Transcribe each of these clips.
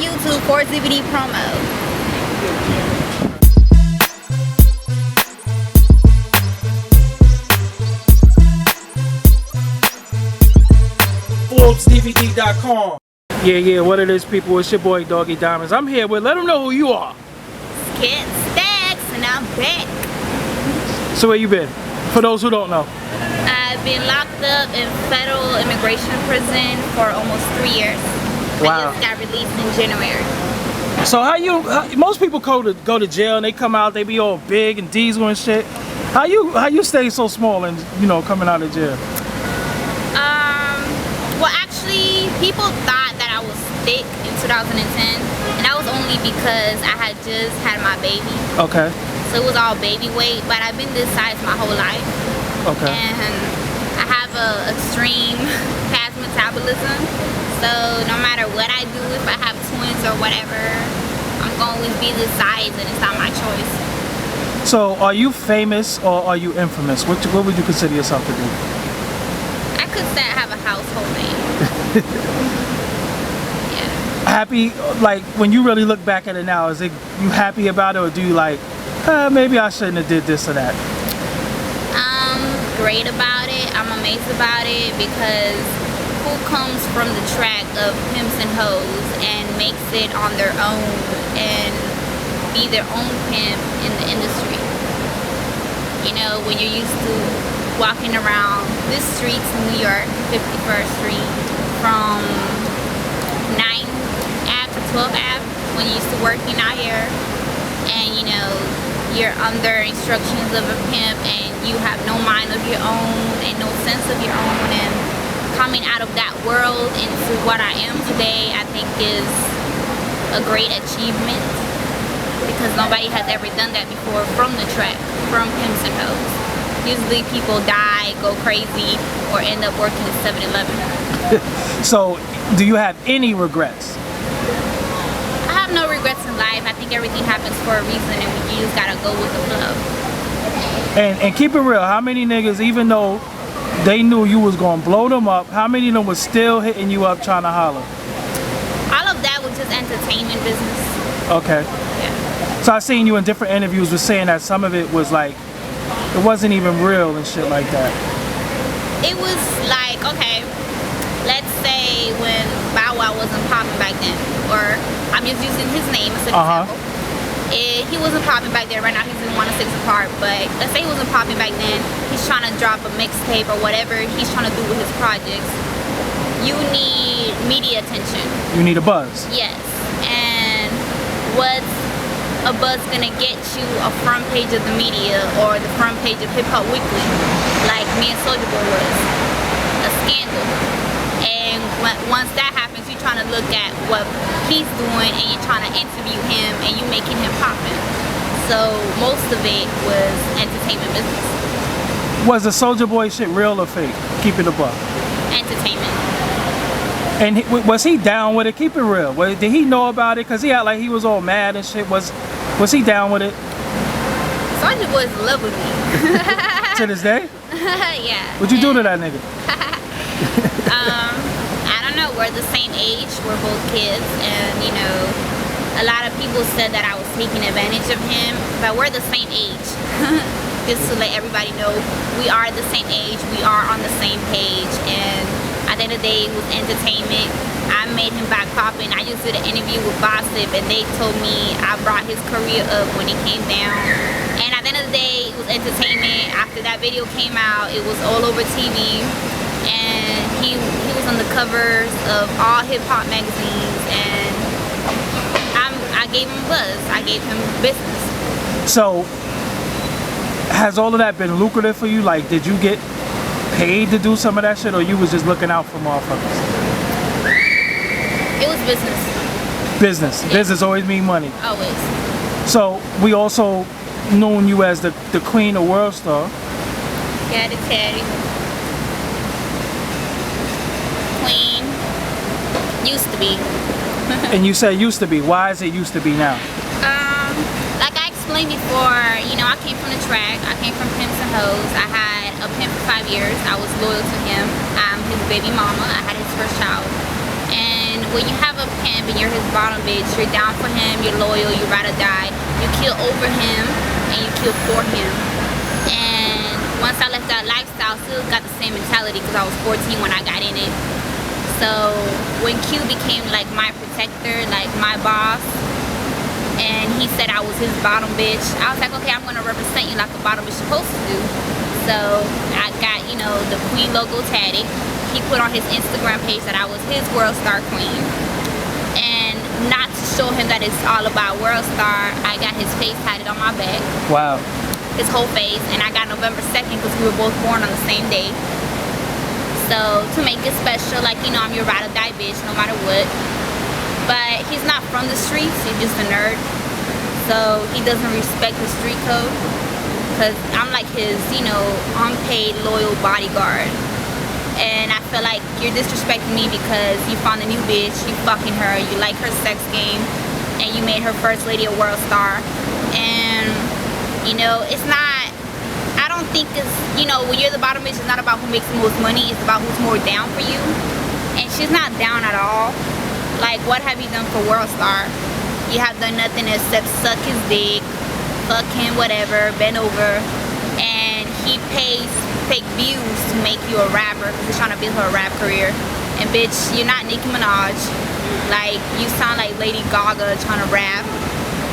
YouTube for ZBD promo. WorldsDVD.com. Yeah, what it is, people, it's your boy Doggy Diamonds. I'm here with, let them know who you are. Kid Stacks, and I'm back. So where you been? For those who don't know. I've been locked up in federal immigration prison for almost 3 years. Wow. I just got released in January. So most people go to jail and they come out, they be all big and diesel and shit. How you stay so small and, you know, coming out of jail? Well, actually, people thought that I was thick in 2010, and that was only because I had just had my baby. Okay. So it was all baby weight, but I've been this size my whole life. Okay. And I have a extreme fast metabolism, so no matter what I do, if I have twins or whatever, I'm gonna always be this size, and it's not my choice. So are you famous or are you infamous? What would you consider yourself to be? I could say I have a household name. Yeah. Happy, like when you really look back at it now, is it you happy about it, or do you like, maybe I shouldn't have did this or that? I'm great about it. I'm amazed about it, because who comes from the track of pimps and hoes and makes it on their own and be their own pimp in the industry? You know, when you're used to walking around this streets in New York, 51st Street, from 9th Ave to 12th Ave, when you're used to working out here, and you know, you're under instructions of a pimp and you have no mind of your own and no sense of your own, and coming out of that world into what I am today, I think is a great achievement, because nobody has ever done that before from the track, from pimps and hoes. Usually people die, go crazy, or end up working at 7-Eleven. So, do you have any regrets? I have no regrets in life. I think everything happens for a reason, and you just gotta go with the flow. And keep it real, how many niggas, even though they knew you was gonna blow them up, how many of them was still hitting you up trying to holler? All of that was just entertainment business. Okay. Yeah. So I seen you in different interviews was saying that some of it was like, it wasn't even real and shit like that. It was like, okay, let's say when Bow Wow wasn't popping back then, or I'm just using his name as an example. He wasn't popping back then. Right now he's in 106 apart, but let's say he wasn't popping back then. He's trying to drop a mixtape or whatever he's trying to do with his projects. You need media attention. You need a buzz. Yes. And what's a buzz gonna get you? A front page of the media or the front page of Hip Hop Weekly, like me and Soulja was a scandal. And once that happens, you're trying to look at what he's doing and you're trying to interview him and you making him poppin'. So most of it was entertainment business. Was the Soulja Boy shit real or fake? Keep it a buck. Entertainment. And was he down with it? Keep it real. Did he know about it? Cause he had like he was all mad and shit. Was he down with it? Soulja Boy's in love with me. To this day? Yeah. What'd you do to that nigga? I don't know. We're the same age. We're both kids, and you know, a lot of people said that I was taking advantage of him, but we're the same age. Just to let everybody know, we are the same age. We are on the same page, and at the end of the day, it was entertainment. I made him back popping. I just did an interview with Gossip, and they told me I brought his career up when he came down. And at the end of the day, it was entertainment. After that video came out, it was all over TV, and he was on the covers of all hip-hop magazines, and I gave him buzz. I gave him business. So, has all of that been lucrative for you? Like, did you get paid to do some of that shit, or you was just looking out for motherfuckers? It was business. Business. Yeah. Business always mean money. Always. So we also known you as the queen of Worldstar. Yeah, the Teddy. Queen. Used to be. And you say used to be. Why is it used to be now? Like I explained before, you know, I came from the track. I came from pimps and hoes. I had a pimp for 5 years. I was loyal to him. I'm his baby mama. I had his first child. And when you have a pimp and you're his bottom bitch, you're down for him, you're loyal, you ride or die. You kill over him and you kill for him. And once I left that lifestyle, still got the same mentality because I was 14 when I got in it. So when Q became like my protector, like my boss, and he said I was his bottom bitch, I was like, okay, I'm gonna represent you like a bottom bitch supposed to do. So I got, you know, the queen logo tatted. He put on his Instagram page that I was his Worldstar queen. And not to show him that it's all about Worldstar, I got his face tatted on my back. Wow. His whole face. And I got November 2nd because we were both born on the same day. So to make it special, like, you know, I'm your ride or die bitch no matter what. But he's not from the streets, he's just a nerd. So he doesn't respect the street code. Because I'm like his, you know, unpaid loyal bodyguard. And I feel like you're disrespecting me because you found a new bitch, you fucking her, you like her sex game, and you made her first lady a Worldstar. And, you know, it's not, I don't think it's, you know, when you're the bottom bitch, it's not about who makes the most money, it's about who's more down for you. And she's not down at all. Like, what have you done for Worldstar? You have done nothing except suck his dick, fuck him, whatever, bend over, and he pays fake views to make you a rapper because he's trying to build her a rap career. And bitch, you're not Nicki Minaj. Like, you sound like Lady Gaga trying to rap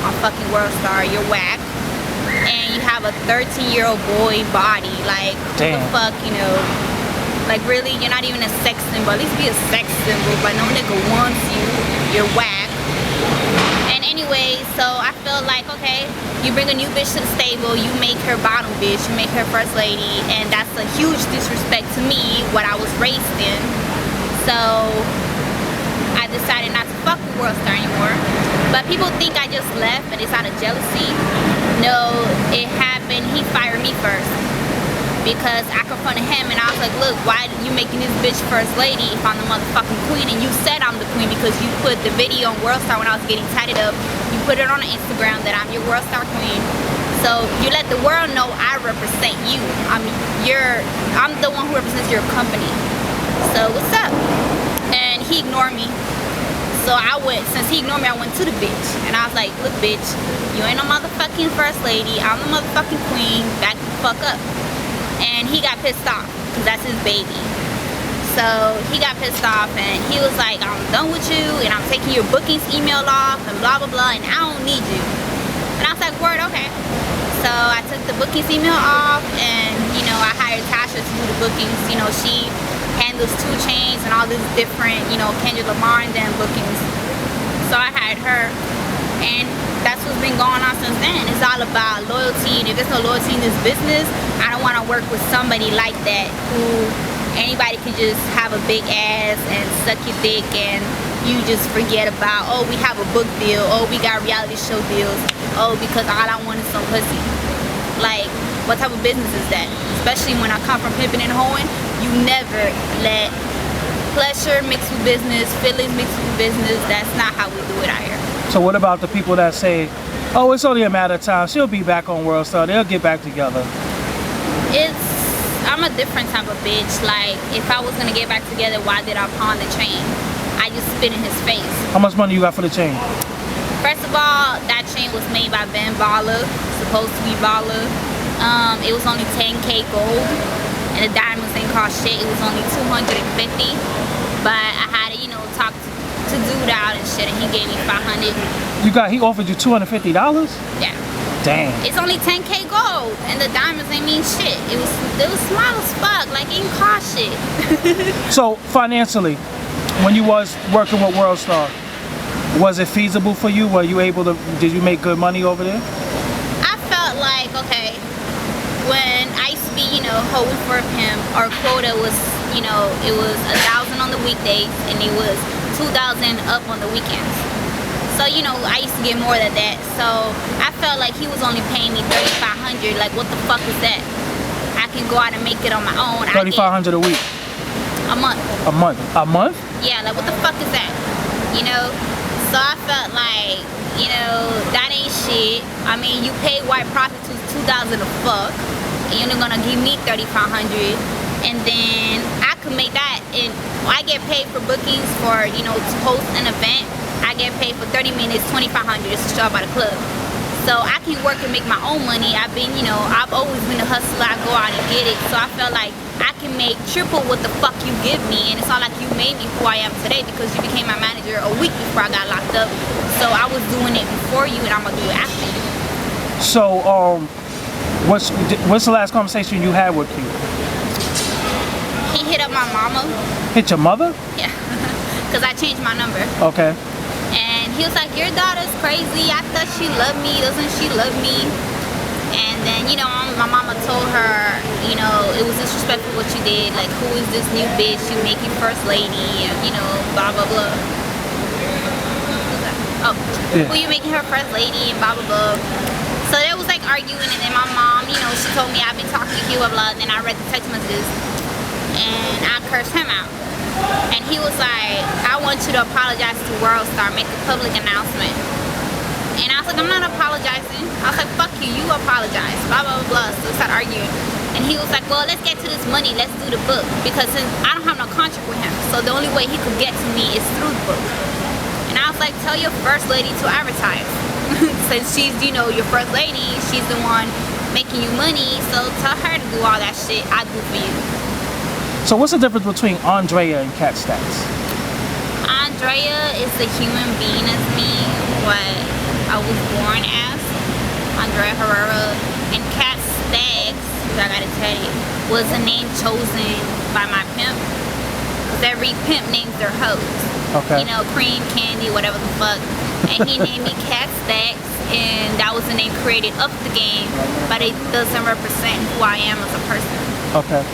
on fucking Worldstar. You're whack. And you have a 13-year-old boy body. Like, damn. What the fuck, you know? Like, really, you're not even a sex symbol. At least be a sex symbol, but no nigga wants you. You're whack. And anyway, so I feel like, okay, you bring a new bitch to the stable, you make her bottom bitch, you make her first lady, and that's a huge disrespect to me, what I was raised in. So I decided not to fuck with Worldstar anymore. But people think I just left and it's out of jealousy. No, it happened, he fired me first. Because I confronted him and I was like, look, why are you making this bitch first lady if I'm the motherfucking queen? And you said I'm the queen because you put the video on Worldstar when I was getting tatted up. You put it on Instagram that I'm your Worldstar queen. So you let the world know I represent you. I'm the one who represents your company. So what's up? And he ignored me. So since he ignored me, I went to the bitch. And I was like, look bitch, you ain't no motherfucking first lady. I'm the motherfucking queen. Back the fuck up. And he got pissed off because that's his baby. So he got pissed off and he was like, I'm done with you and I'm taking your bookings email off and blah blah blah and I don't need you. And I was like, word, okay. So I took the bookings email off and, you know, I hired Tasha to do the bookings. You know, she handles 2 Chainz and all these different, you know, Kendrick Lamar and them bookings. So I hired her. And that's what's been going on since then. It's all about loyalty, and if there's no loyalty in this business, I don't want to work with somebody like that who anybody can just have a big ass and suck your dick and you just forget about, oh, we have a book deal, oh, we got reality show deals, oh, because all I want is some pussy. Like, what type of business is that? Especially when I come from pimping and hoeing, you never let pleasure mix with business, feelings mix with business. That's not how we do it out here. So what about the people that say, oh, it's only a matter of time, she'll be back on Worldstar, they'll get back together? I'm a different type of bitch. Like, if I was gonna get back together, why did I pawn the chain? I just spit in his face. How much money you got for the chain? First of all, that chain was made by Ben Baller, supposed to be Baller. It was only 10K gold, and the diamonds ain't cost shit. It was only 250. But I had to, you know, talk to dude out and shit, and he gave me 500. He offered you $250? Yeah. Damn. It's only 10K gold, and the diamonds ain't mean shit. It was small as fuck, like it ain't cost shit. So financially, when you was working with Worldstar, was it feasible for you? Were you able to? Did you make good money over there? I felt like, okay, when I used to be, you know, hoeing for him, our quota was, you know, it was 1,000 on the weekdays and it was 2,000 up on the weekends. So, you know, I used to get more than that. So I felt like he was only paying me $3,500. Like, what the fuck is that? I can go out and make it on my own. $3,500 a week. A month. A month. A month? Yeah, like what the fuck is that? You know? So I felt like, you know, that ain't shit. I mean, you pay white prostitutes $2,000 a fuck, and you're only gonna give me $3,500. and then I could make that. And I get paid for bookings for, you know, to host an event. I get paid for 30 minutes, $2,500 just to show up at a club. So I can work and make my own money. I've been, you know, I've always been a hustler. I go out and get it. So I felt like I can make triple what the fuck you give me. And it's not like you made me who I am today because you became my manager a week before I got locked up. So I was doing it before you and I'm gonna do it after you. So, what's the last conversation you had with Q? He hit up my mama. Hit your mother? Yeah, because I changed my number. Okay. And he was like, your daughter's crazy. I thought she loved me. Doesn't she love me? And then, you know, my mama told her, you know, it was disrespectful what you did. Like, who is this new bitch? You make you first lady, you know, blah, blah, blah. Oh, yeah. Who you making her first lady and blah, blah, blah. So there was like arguing, and then my mom, you know, she told me I've been talking to you, blah, blah, and then I read the text messages, and I cursed him out. And he was like, I want you to apologize to Worldstar, make a public announcement. And I was like, I'm not apologizing. I was like, fuck you, you apologize, blah, blah, blah. So we started arguing. And he was like, well, let's get to this money, let's do the book. Because since I don't have no contract with him, so the only way he could get to me is through the book. And I was like, tell your first lady to advertise. Since she's, you know, your first lady, she's the one making you money, so tell her to do all that shit I do for you. So what's the difference between Andrea and Cat Stacks? Andrea is the human being as me, what I was born as, Andrea Herrera. And Cat Stacks, I gotta tell you, was a name chosen by my pimp. Because every pimp names their hoes. Okay. You know, Cream, Candy, whatever the fuck. And he named me Cat Stacks, and that was the name created up the game, but it doesn't represent who I am as a person. Okay.